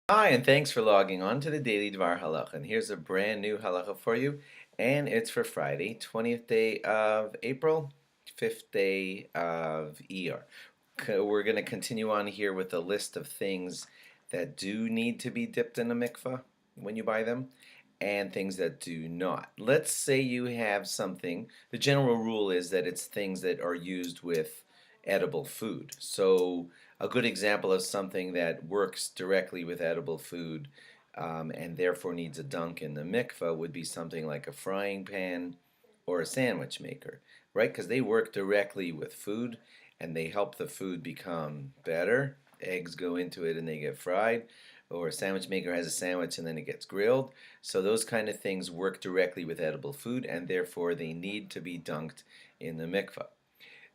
Hi, and thanks for logging on to the Daily DVAR Halacha. And here's a brand new halacha for you, and it's for Friday, 20th day of April, 5th day of Iyar. We're going to continue on here with a list of things that do need to be dipped in a mikvah when you buy them, and things that do not. Let's say you have something, the general rule is that it's things that are used with edible food. So a good example of something that works directly with edible food and therefore needs a dunk in the mikvah would be something like a frying pan or a sandwich maker, right? Because they work directly with food and they help the food become better. Eggs go into it and they get fried, or a sandwich maker has a sandwich and then it gets grilled. So those kind of things work directly with edible food and therefore they need to be dunked in the mikvah.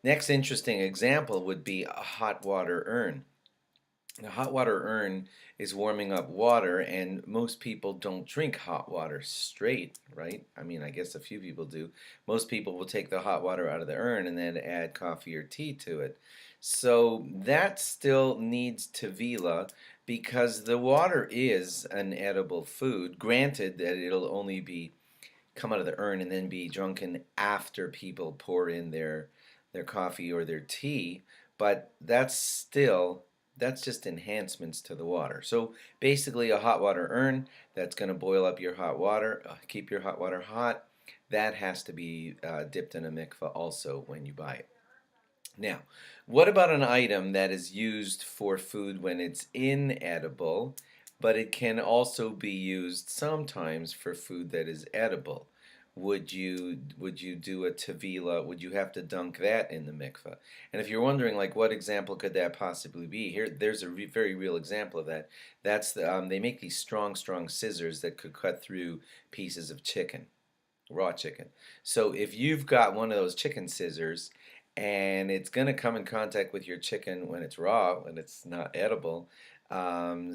Next interesting example would be a hot water urn. A hot water urn is warming up water, and most people don't drink hot water straight, right? I mean, I guess a few people do. Most people will take the hot water out of the urn and then add coffee or tea to it. So that still needs tevila because the water is an edible food. Granted that it'll only be come out of the urn and then be drunken after people pour in their coffee or their tea, but that's just enhancements to the water. So basically a hot water urn that's going to boil up your hot water, keep your hot water hot, that has to be dipped in a mikvah also when you buy it. Now, what about an item that is used for food when it's inedible, but it can also be used sometimes for food that is edible? Would you do a tevila? Would you have to dunk that in the mikveh? And if you're wondering, like, what example could that possibly be? There's a very real example of that. They make these strong scissors that could cut through pieces of chicken, raw chicken. So if you've got one of those chicken scissors and it's going to come in contact with your chicken when it's raw, when it's not edible,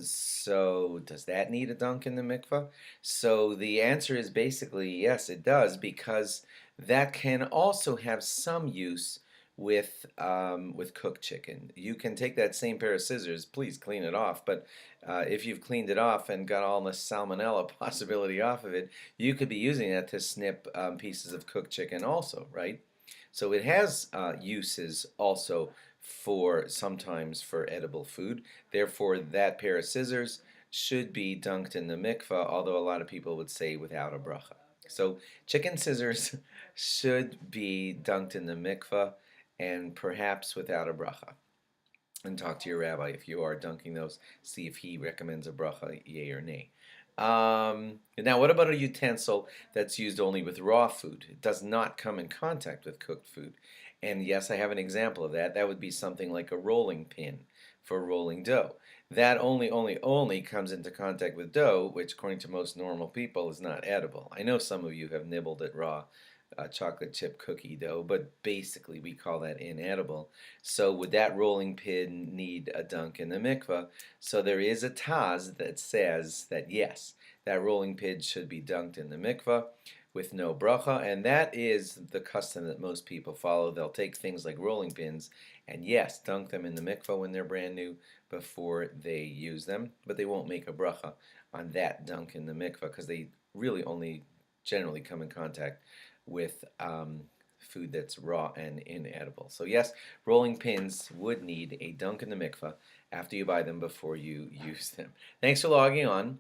so does that need a dunk in the mikvah? So the answer is basically yes, it does, because that can also have some use with cooked chicken. You can take that same pair of scissors, please clean it off, but if you've cleaned it off and got all the salmonella possibility off of it, you could be using that to snip pieces of cooked chicken also, right? So it has uses also for sometimes for edible food. Therefore, that pair of scissors should be dunked in the mikvah, although a lot of people would say without a bracha. So chicken scissors should be dunked in the mikvah and perhaps without a bracha. And talk to your rabbi if you are dunking those. See if he recommends a bracha, yay or nay. Now, what about a utensil that's used only with raw food? It does not come in contact with cooked food. And yes, I have an example of that. That would be something like a rolling pin for rolling dough. That only comes into contact with dough, which according to most normal people is not edible. I know some of you have nibbled at raw chocolate chip cookie dough, but basically we call that inedible. So would that rolling pin need a dunk in the mikvah? So there is a taz that says that yes, that rolling pin should be dunked in the mikvah with no bracha, and that is the custom that most people follow. They'll take things like rolling pins and yes, dunk them in the mikvah when they're brand new before they use them, but they won't make a bracha on that dunk in the mikvah because they really only generally come in contact with food that's raw and inedible. So yes, rolling pins would need a dunk in the mikvah after you buy them before you use them. Thanks for logging on.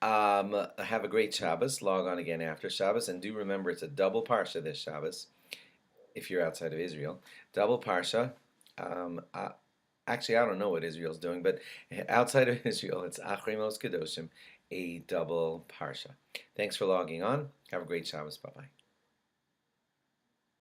Have a great Shabbos. Log on again after Shabbos, and do remember it's a double parsha this Shabbos. If you're outside of Israel, double parsha. Actually, I don't know what Israel's doing, but outside of Israel, it's Achrei Mos Kedoshim, a double parsha. Thanks for logging on. Have a great Shabbos. Bye bye.